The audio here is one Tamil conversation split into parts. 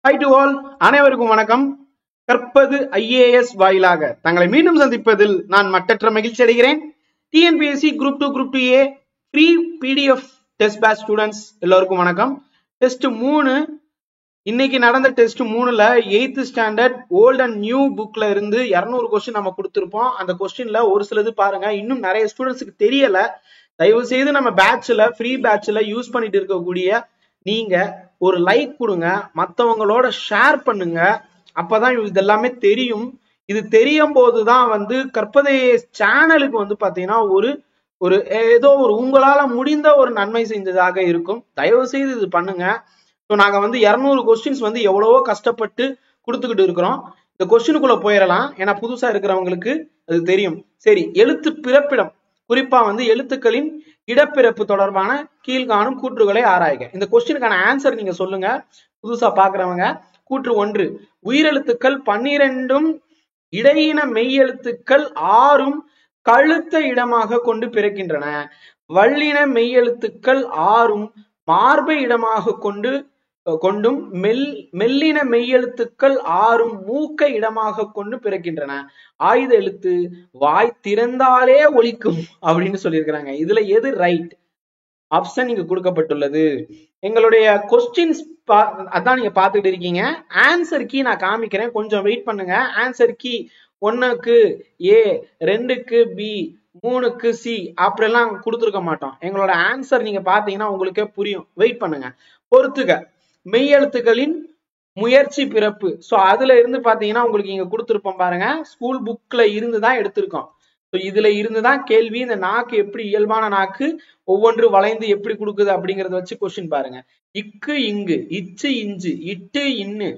ஹை டு ஆல், அனைவருக்கும் வணக்கம். கற்பது ஐஏஎஸ் வாயிலாக தங்களை மீண்டும் சந்திப்பதில் நான் மட்டற்ற மகிழ்ச்சி அடைகிறேன். TNPSC group 2 group 2A free PDF test batch students எல்லோருக்கும் வணக்கம். டெஸ்ட் 3 இன்னைக்கு நடந்த டெஸ்ட் 3ல 8th standard old and new புக்ல இருந்து 200 கொஸ்டின் நம்ம கொடுத்திருப்போம். அந்த கொஸ்டின்ல ஒரு சிலது பாருங்க இன்னும் நிறைய ஸ்டூடெண்ட்ஸுக்கு தெரியல. தயவு செய்து நம்ம பேட்ச்ல ஃப்ரீ பேட்ச்ல யூஸ் பண்ணிட்டு இருக்கக்கூடிய நீங்க ஒரு லைக் கொடுங்க, மற்றவங்களோட ஷேர் பண்ணுங்க. அப்பதான் இது எல்லாமே தெரியும். இது தெரியும் போதுதான் கற்பதை சேனலுக்கு பாத்தீங்கன்னா ஒரு ஏதோ ஒரு உங்களால முடிந்த ஒரு நன்மை செஞ்சதாக இருக்கும். தயவு செய்து இது பண்ணுங்க. நாங்க 200 கொஸ்டின்ஸ் எவ்வளவோ கஷ்டப்பட்டு கொடுத்துக்கிட்டு இருக்கிறோம். இந்த கொஸ்டினுக்குள்ள போயிடலாம், ஏன்னா புதுசா இருக்கிறவங்களுக்கு அது தெரியும். சரி, எழுத்து பிறப்பிடம், குறிப்பா எழுத்துக்களின் இடப்பிறப்பு தொடர்பான கீழ்காணும் கூற்றுகளை ஆராய்க. இந்த கொஸ்டினுக்கான ஆன்சர் நீங்க சொல்லுங்க. புதுசா பாக்குறவங்க, கூற்று 1, உயிரெழுத்துக்கள் 12 இடையின மெய்யெழுத்துக்கள் 6 கழுத்தை இடமாக கொண்டு பிறக்கின்றன. வல்லின மெய்யெழுத்துக்கள் 6 மார்பை இடமாக கொண்டும் மெல்லின மெய்யெழுத்துக்கள் 6 மூக்கை இடமாக கொண்டு பிறக்கின்றன. ஆயுத எழுத்து வாய் திறந்தாலே ஒலிக்கும் அப்படின்னு சொல்லியிருக்கிறாங்க. இதுல எது ரைட் ஆப்ஷன் இங்க கொடுக்கப்பட்டுள்ளது. எங்களுடைய கொஸ்டின்ஸ் அதான் நீங்க பாத்துட்டு இருக்கீங்க. ஆன்சர் கீ நான் காமிக்கிறேன், கொஞ்சம் வெயிட் பண்ணுங்க. ஆன்சர் கீ 1க்கு A, 2க்கு B, 3க்கு C அப்படிலாம் கொடுத்துருக்க மாட்டோம். எங்களோட ஆன்சர் நீங்க பாத்தீங்கன்னா உங்களுக்கே புரியும். வெயிட் பண்ணுங்க, பொறுத்துக்க. மெய்யெழுத்துக்களின் முயற்சி பிறப்பு, சோ அதுல இருந்து பாத்தீங்கன்னா உங்களுக்கு இங்க கொடுத்துருப்போம் பாருங்க. ஸ்கூல் புக்ல இருந்துதான் எடுத்திருக்கோம். இதுல இருந்துதான் கேள்வி. இந்த நாக்கு எப்படி இயல்பான நாக்கு ஒவ்வொன்று வளைந்து எப்படி கொடுக்குது அப்படிங்கறத வச்சு கொஸ்டின் பாருங்க. இக்கு இங்கு, இச்சு இஞ்சு, இட்டு இன்னு,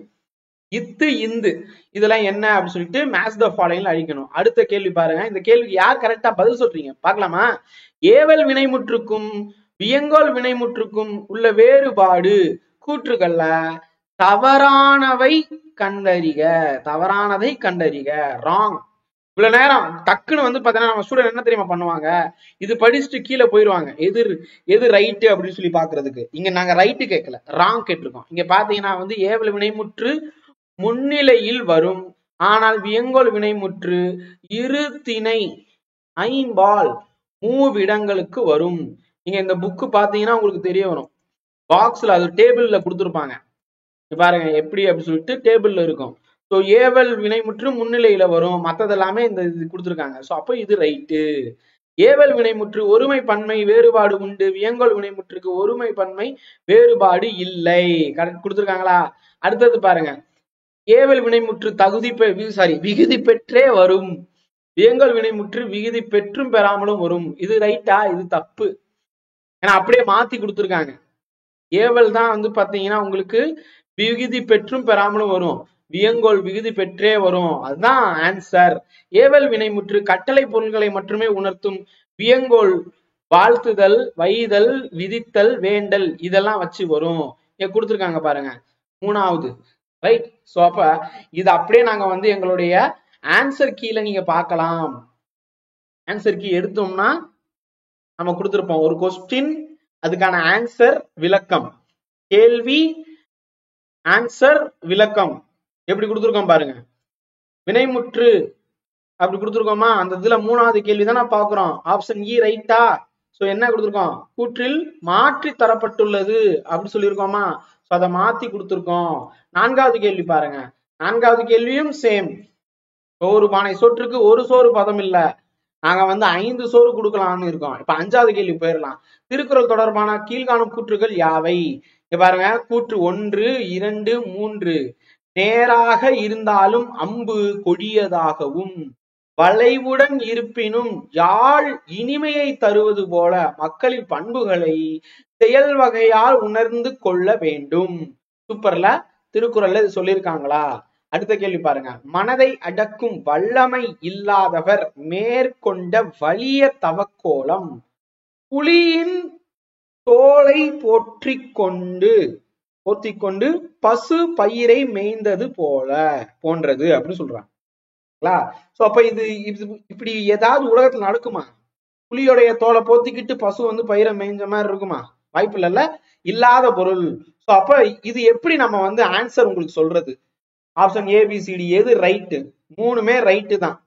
இத்து இந்து, இதெல்லாம் என்ன அப்படின்னு சொல்லிட்டு மேட்ச் த ஃபாலோயிங்ல அழிக்கணும். அடுத்த கேள்வி பாருங்க. இந்த கேள்விக்கு யார் கரெக்டா பதில் சொல்றீங்க பார்க்கலாமா? ஏவல் வினைமுற்றுக்கும் வியங்கோல் வினைமுற்றுக்கும் உள்ள வேறுபாடு கூற்றுகள்ல தவறானவை கண்டறிக. தவறானதை கண்டறிக. ராங். இவ்வளவு நேரம் டக்குன்னு பாத்தீங்கன்னா நம்ம ஸ்டூடெண்ட் என்ன தெரியுமா பண்ணுவாங்க, இது படிச்சுட்டு கீழே போயிருவாங்க எது ரைட்டு அப்படின்னு சொல்லி பாக்குறதுக்கு. இங்க நாங்க ரைட்டு கேட்கல, ராங் கேட்டிருக்கோம். இங்க பாத்தீங்கன்னா ஏவல் வினைமுற்று முன்னிலையில் வரும், ஆனால் வியங்கோல் வினைமுற்று இரு திணை ஐம்பால் மூவிடங்களுக்கு வரும். நீங்க இந்த புக்கு பாத்தீங்கன்னா உங்களுக்கு தெரிய வரும். பாக்ஸ்ல அது டேபிள்ல கொடுத்துருப்பாங்க பாருங்க, எப்படி அப்படின்னு சொல்லிட்டு டேபிள்ல இருக்கும். ஸோ ஏவல் வினைமுற்று முன்னிலையில வரும், மற்றது எல்லாமே இந்த இது கொடுத்துருக்காங்க. ஸோ அப்போ இது ரைட்டு. ஏவல் வினைமுற்று ஒருமை பன்மை வேறுபாடு உண்டு, வியங்கோல் வினைமுற்றுக்கு ஒருமை பன்மை வேறுபாடு இல்லை. கரெக்ட் கொடுத்துருக்காங்களா? அடுத்தது பாருங்க, ஏவல் வினைமுற்று விகுதி பெற்றே வரும், வியங்கோல் வினைமுற்று விகுதி பெற்றும் பெறாமலும் வரும். இது ரைட்டா? இது தப்பு. ஏன்னா அப்படியே மாத்தி கொடுத்துருக்காங்க. ஏவல் தான் பாத்தீங்கன்னா உங்களுக்கு விகுதி பெற்றும் பெறாமலும் வரும், வியங்கோல் விகுதி பெற்றே வரும். அதுதான் ஆன்சர். ஏவல் வினைமுற்று கட்டளை பொருள்களை மட்டுமே உணர்த்தும், வியங்கோல் வாழ்த்துதல், வைதல், விதித்தல், வேண்டல் இதெல்லாம் வச்சு வரும். கொடுத்துருக்காங்க பாருங்க, 3வது. ரைட். சோ அப்ப இது அப்படியே நாங்க எங்களுடைய ஆன்சர் கீழ நீங்க பார்க்கலாம். ஆன்சர் கீ எடுத்தோம்னா நம்ம கொடுத்திருப்போம் ஒரு கொஸ்டின், அதுக்கான ஆன்சர் விளக்கம், கேள்வி ஆன்சர் விளக்கம் எப்படி கொடுத்துருக்கோம் பாருங்க. வினைமுற்று அப்படி கொடுத்துருக்கோமா? அந்த இதுல 3வது கேள்வி தான் நான் பாக்குறோம். ஆப்ஷன் இ ரைட்டா? சோ என்ன கொடுத்துருக்கோம், கூற்றில் மாற்றி தரப்பட்டுள்ளது அப்படி சொல்லியிருக்கோமா? சோ அதை மாத்தி கொடுத்துருக்கோம். 4வது கேள்வி பாருங்க. 4வது கேள்வியும் சேம். ஒரு பானை சோற்றுக்கு ஒரு சோறு பதம் இல்ல, நாங்க 5 சோறு கொடுக்கலாம்னு இருக்கோம். இப்ப 5வது கேள்வி போயிடலாம். திருக்குறள் தொடர்பான கீழ்காணும் கூற்றுகள் யாவை? பாருங்க, கூற்று 1, 2, 3. நேராக இருந்தாலும் அம்பு கொடியதாகவும், வளைவுடன் இருப்பினும் யாழ் இனிமையை தருவது போல மக்களின் பண்புகளை செயல் வகையால் உணர்ந்து கொள்ள வேண்டும். சூப்பர்ல, திருக்குறள்ல இது சொல்லியிருக்காங்களா? அடுத்த கேள்வி பாருங்க. மனதை அடக்கும் வல்லமை இல்லாதவர் மேற்கொண்ட வலிய தவக்கோலம் புலியின் தோலை போற்றிக்கொண்டு பசு பயிரை மேய்ந்தது போன்றது அப்படின்னு சொல்றாங்க. சோ அப்ப இது இப்படி ஏதாவது உலகத்துல நடக்குமா? புலியோடைய தோலை போத்திக்கிட்டு பசு பயிரை மேய்ஞ்ச மாதிரி இருக்குமா? வாய்ப்பு இல்ல, இல்லாத பொருள். அப்ப இது எப்படி நம்ம வந்து ஆன்சர் உங்களுக்கு சொல்றது? ஆப்ஷன் ஏபிசிடி எது ரைட்டு? மூணுமே ரைட்டு தான்.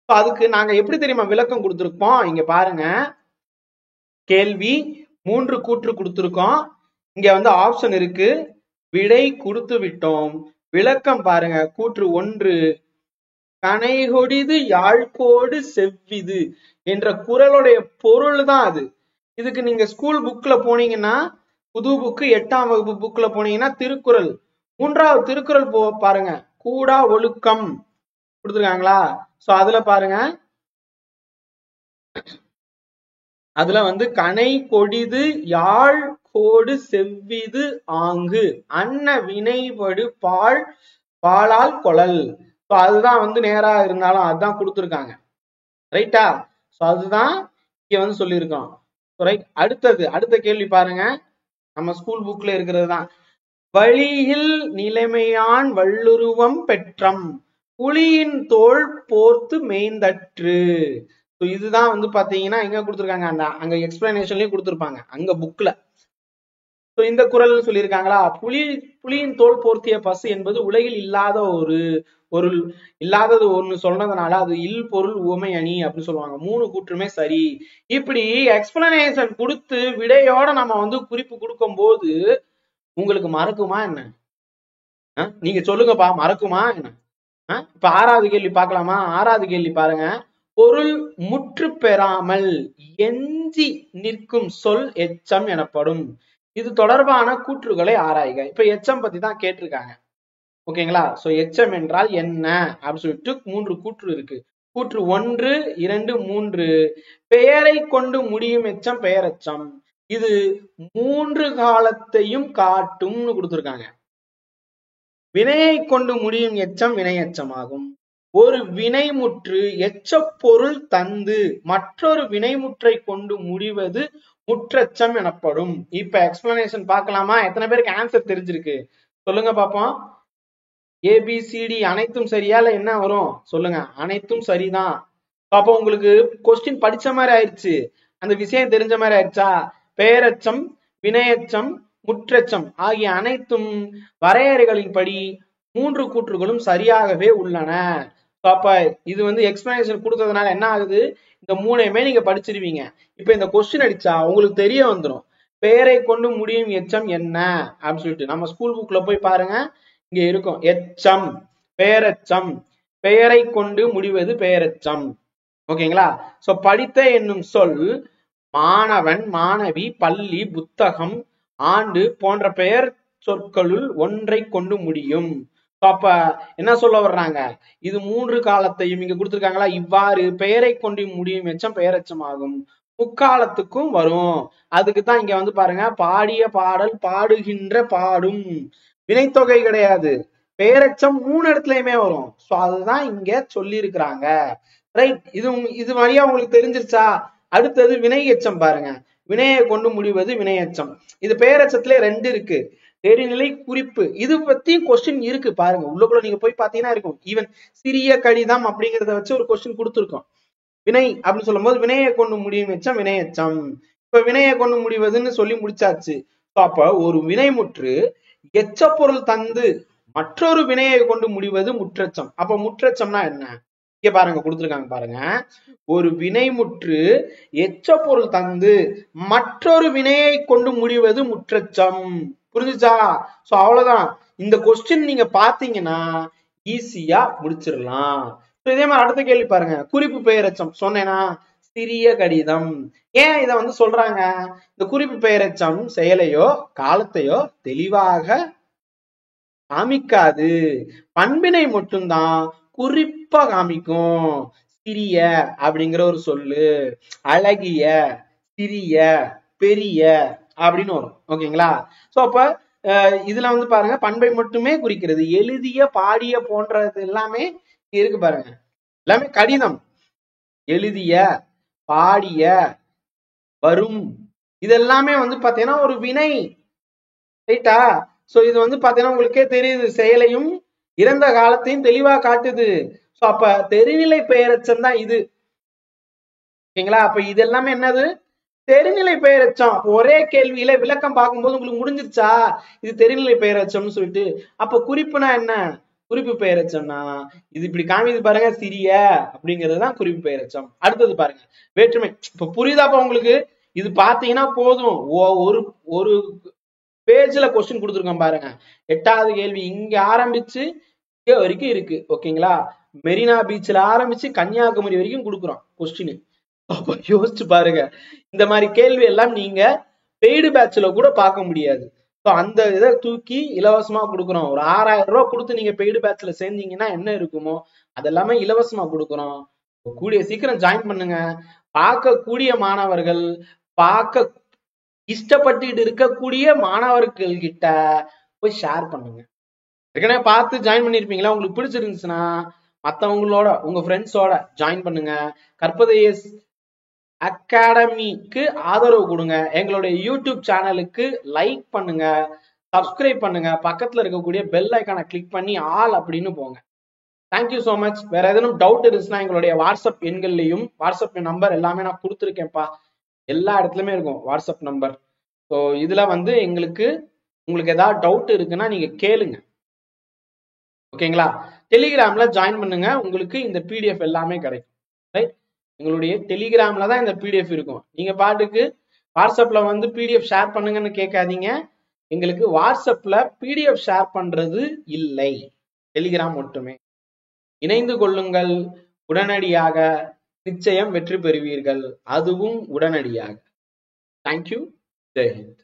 அதுக்கு நாங்க எப்படி தெரியுமா விளக்கம் கொடுத்திருப்போம்? இங்க பாருங்க, கேள்வி 3 கூற்று கொடுத்திருக்கோம். இங்க வந்து ஆப்ஷன் இருக்கு, விடை கொடுத்து விட்டோம். விளக்கம் பாருங்க. கூற்று 1, கனைகொடிது யாழ்கோடு செவ்விது என்ற குறளுடைய பொருள் தான் அது. இதுக்கு நீங்க ஸ்கூல் புக்ல போனீங்கன்னா, புது புக்கு 8ஆம் வகுப்பு புக்ல போனீங்கன்னா திருக்குறள் 3வது திருக்குறள் பாருங்க, கூடா ஒழுக்கம் கொடுத்துருக்காங்களா? சோ அதுல பாருங்க, அதுல வந்து கனை கொடிது யாழ் கோடு செவ்விது ஆங்கு அன்ன வினைவடு பால் பாலால் கொளல். அதுதான் வந்து நேரா இருந்தாலும் அதுதான் கொடுத்துருக்காங்க. ரைட்டா? சோ அதுதான் இங்க வந்து சொல்லியிருக்கோம். ரைட். அடுத்த கேள்வி பாருங்க, நம்ம ஸ்கூல் புக்ல இருக்கிறது தான். வழியில் நிலைமையான் வள்ளுருவம் பெற்றம் புலியின் தோல் போர்த்து மேய்ந்தற்று. இதுதான் வந்து பாத்தீங்கன்னா எங்க கொடுத்திருக்காங்க, அங்க எக்ஸ்பிளனேஷன்லயும் கொடுத்திருப்பாங்க அங்க புக்ல. இந்த குறள் சொல்லியிருக்காங்களா, புலியின் தோல் போர்த்திய பசு என்பது உலகில் இல்லாத ஒரு இல்லாதது ஒண்ணு சொன்னதுனால அது இல் பொருள் உவமை அணி அப்படின்னு சொல்லுவாங்க. 3 கூற்றுமே சரி. இப்படி எக்ஸ்பிளனேஷன் கொடுத்து விடையோட நம்ம வந்து குறிப்பு கொடுக்கும் போது உங்களுக்கு மறக்குமா என்ன? நீங்க சொல்லுங்கப்பா, மறக்குமா என்ன? இப்ப 6வது கேள்வி பார்க்கலாமா? 6வது கேள்வி பாருங்க, பொருள் முற்று பெறாமல் எஞ்சி நிற்கும் சொல் எச்சம் எனப்படும். இது தொடர்பான கூற்றுகளை ஆராய்க. இப்ப எச்சம் பத்தி தான் கேட்டிருக்காங்க. ஓகேங்களா? சோ எச்சம் என்றால் என்ன அப்படின்னு சொல்லிட்டு 3 கூற்று இருக்கு. கூற்று 1, 2, 3 பெயரை கொண்டு முடியும் எச்சம் பெயரெச்சம். இது 3 காலத்தையும் காட்டும்னு கொடுத்திருக்காங்க. வினையை கொண்டு முடியும் எச்சம் வினையெச்சமாகும். ஒரு வினைமுற்று எச்ச பொருள் தந்து மற்றொரு வினைமுற்றை கொண்டு முடிவது முற்றெச்சம் எனப்படும். இப்ப எக்ஸ்பிளனேஷன் பார்க்கலாமா? எத்தனை பேருக்கு ஆன்சர் தெரிஞ்சிருக்கு சொல்லுங்க பாப்போம். ஏபிசிடி அனைத்தும் சரியா இல்ல என்ன வரும் சொல்லுங்க? அனைத்தும் சரிதான். அப்போ உங்களுக்கு கொஸ்டின் படிச்ச மாதிரி ஆயிடுச்சு, அந்த விஷயம் தெரிஞ்ச மாதிரி ஆயிடுச்சா? பெயரெச்சம், வினையெச்சம், முற்றெச்சம் ஆகிய அனைத்தும் வரையறைகளின்படி 3 கூற்றுகளும் சரியாகவே உள்ளன. அப்ப இது வந்து எக்ஸ்பிளனேஷன் கொடுத்ததுனால என்ன ஆகுது, இந்த 3யுமே நீங்க படிச்சிருவீங்க. இப்ப இந்த கொஸ்டின் அடிச்சா உங்களுக்கு தெரிய வந்துடும் பெயரை கொண்டு முடியும் எச்சம் என்ன அப்படின்னு சொல்லிட்டு. நம்ம ஸ்கூல் புக்ல போய் பாருங்க, இங்க இருக்கும் எச்சம், பெயரெச்சம், பெயரை கொண்டு முடிவது பெயரெச்சம். ஓகேங்களா? சோ படித்த என்னும் சொல் மாணவன், மாணவி, பள்ளி, புத்தகம், ஆண்டு போன்ற பெயர் சொற்களுள் ஒன்றை கொண்டு முடியும். அப்ப என்ன சொல்ல வர்றாங்க, இது 3 காலத்தையும் இங்க கொடுத்திருக்காங்களா, இவ்வாறு பெயரை கொண்டு முடியும் எச்சம் பெயரெச்சம் ஆகும். முக்காலத்துக்கும் வரும். அதுக்குதான் இங்க வந்து பாருங்க, பாடிய பாடல், பாடுகின்ற பாடும். வினைத்தொகை கிடையாது, பெயரெச்சம் 3 இடத்துலயுமே வரும். சோ அதுதான் இங்க சொல்லி இருக்கிறாங்க. ரைட். இது வழியா உங்களுக்கு தெரிஞ்சிருச்சா? அடுத்தது வினை எச்சம் பாருங்க. வினையை கொண்டு முடிவது வினையெச்சம். இது பெயரெச்சத்திலே 2 இருக்கு. தெரிநிலை குறிப்பு இது பத்தி கொஸ்டின் இருக்கு பாருங்க, உள்ளுக்குள்ள நீங்க போய் பாத்தீங்கன்னா இருக்கும். ஈவன் சிறிய கடிதம் அப்படிங்கறத வச்சு ஒரு கொஸ்டின் கொடுத்துருக்கோம். வினை அப்படின்னு சொல்லும் போது வினையை கொண்டு முடியும் எச்சம் வினையெச்சம். இப்ப வினையை கொண்டு முடிவதுன்னு சொல்லி முடிச்சாச்சு. அப்ப ஒரு வினைமுற்று எச்ச பொருள் தந்து மற்றொரு வினையை கொண்டு முடிவது முற்றெச்சம். அப்ப முற்றெச்சம்னா என்ன? இங்க பாருங்க கொடுத்திருக்காங்க பாருங்க, ஒரு வினைமுற்று எச்ச பொருள் தந்து மற்றொரு வினையை கொண்டு முடிவது முற்றெச்சம். புரிஞ்சுச்சா? சோ அவ்வளவுதான். இந்த கொஸ்டின் நீங்க பாத்தீங்கன்னா ஈஸியா முடிச்சிடலாம். இதே மாதிரி அடுத்த கேள்வி பாருங்க, குறிப்பு பெயரெச்சம் சொன்னேனா, சிறிய கடிதம். ஏன் இத வந்து சொல்றாங்க, இந்த குறிப்பு பெயரெச்சம் செயலையோ காலத்தையோ தெளிவாக காமிக்காது, பண்பினை மட்டும்தான் குறிப்பா காமிக்கும். சிறிய அப்படிங்கிற ஒரு சொல்லு, அழகிய, சிறிய, பெரிய அப்படின்னு வரும். ஓகேங்களா? சோ அப்ப இதுல வந்து பாருங்க, பண்பை மட்டுமே குறிக்கிறது. எழுதிய, பாடிய போன்றது எல்லாமே இருக்கு பாருங்க, எல்லாமே கடிதம். எழுதிய, பாடிய, வரும், இதெல்லாமே வந்து பாத்தீங்கன்னா ஒரு வினை. ரைட்டா? சோ இது வந்து பாத்தீங்கன்னா உங்களுக்கே தெரியுது, செயலையும் இறந்த காலத்தையும் தெளிவா காட்டுது. சோ அப்ப தெரிநிலை பெயரெச்சம் தான் இது. ஓகேங்களா? அப்ப இது எல்லாமே என்னது, தெரிநிலை பெயரெச்சம். ஒரே கேள்வியில விளக்கம் பார்க்கும்போது உங்களுக்கு முடிஞ்சிருச்சா இது தெரிநிலை பெயரெச்சம்னு சொல்லிட்டு? அப்ப குறிப்புனா என்ன? குறிப்பு பெயரெச்சம்னா இது இப்படி காமிது பாருங்க, சிறிய அப்படிங்கிறதுதான் குறிப்பு பெயரெச்சம். அடுத்தது பாருங்க வேற்றுமை. இப்ப புரியுதாப்பா உங்களுக்கு? இது பாத்தீங்கன்னா போதும், ஒரு ஒரு பேஜ்ல கொஸ்டின் கொடுத்துருக்கோம் பாருங்க. 8வது கேள்வி இங்க ஆரம்பிச்சு இங்க வரைக்கும் இருக்கு. ஓகேங்களா? மெரினா பீச்ல ஆரம்பிச்சு கன்னியாகுமரி வரைக்கும் கொடுக்குறோம் கொஸ்டின். அப்ப யோசிச்சு பாருங்க, இந்த மாதிரி கேள்வி எல்லாம் நீங்க பெய்டு பேட்ச்ல கூட பார்க்க முடியாது. அந்த இதை தூக்கி இலவசமா கொடுக்குறோம். ஒரு 6000 ரூபாய் கொடுத்து நீங்க பெய்டு பேட்ச்ல சேர்ந்தீங்கன்னா என்ன இருக்குமோ அதெல்லாமே இலவசமா கொடுக்குறோம். கூடிய சீக்கிரம் ஜாயின் பண்ணுங்க. பார்க்கக்கூடிய மாணவர்கள், பார்க்க இஷ்டப்பட்டு இருக்கக்கூடிய மாணவர்கள் கிட்ட போய் ஷேர் பண்ணுங்க. ஏற்கனவே பார்த்து ஜாயின் பண்ணிருப்பீங்களா? உங்களுக்கு பிடிச்சிருந்துச்சுன்னா மற்றவங்களோட உங்க ஃப்ரெண்ட்ஸோட ஜாயின் பண்ணுங்க. கற்பது ஐஏஎஸ் அகாடமிக்கு ஆதரவு கொடுங்க. எங்களுடைய யூடியூப் சேனலுக்கு லைக் பண்ணுங்க, சப்ஸ்கிரைப் பண்ணுங்க, பக்கத்துல இருக்கக்கூடிய பெல் ஐக்கானை கிளிக் பண்ணி ஆல் அப்படின்னு போங்க. Thank you so much. வேற எதுவும் டவுட் இருந்துச்சுன்னா எங்களுடைய வாட்ஸ்அப் எண்கள்லையும், வாட்ஸ்அப் நம்பர் எல்லாமே நான் கொடுத்துருக்கேன்ப்பா, எல்லா இடத்துலயுமே இருக்கும் வாட்ஸ்அப் நம்பர். ஸோ இதுல வந்து உங்களுக்கு ஏதாவது டவுட் இருக்குன்னா நீங்க கேளுங்க. ஓகேங்களா? டெலிகிராம்ல ஜாயின் பண்ணுங்க, உங்களுக்கு இந்த பிடிஎஃப் எல்லாமே கிடைக்கும். ரைட்? எங்களுடைய டெலிகிராம்ல தான் இந்த பிடிஎஃப் இருக்கும். நீங்க பாட்டுக்கு வாட்ஸ்அப்ல வந்து பிடிஎஃப் ஷேர் பண்ணுங்கன்னு கேட்காதீங்க. எங்களுக்கு வாட்ஸ்அப்ல பிடிஎஃப் ஷேர் பண்றது இல்லை, டெலிகிராம் மட்டுமே. இணைந்து கொள்ளுங்கள், உடனடியாக நிச்சயம் வெற்றி பெறுவீர்கள், அதுவும் உடனடியாக. தேங்க்யூ. ஜெய் ஹிந்த்.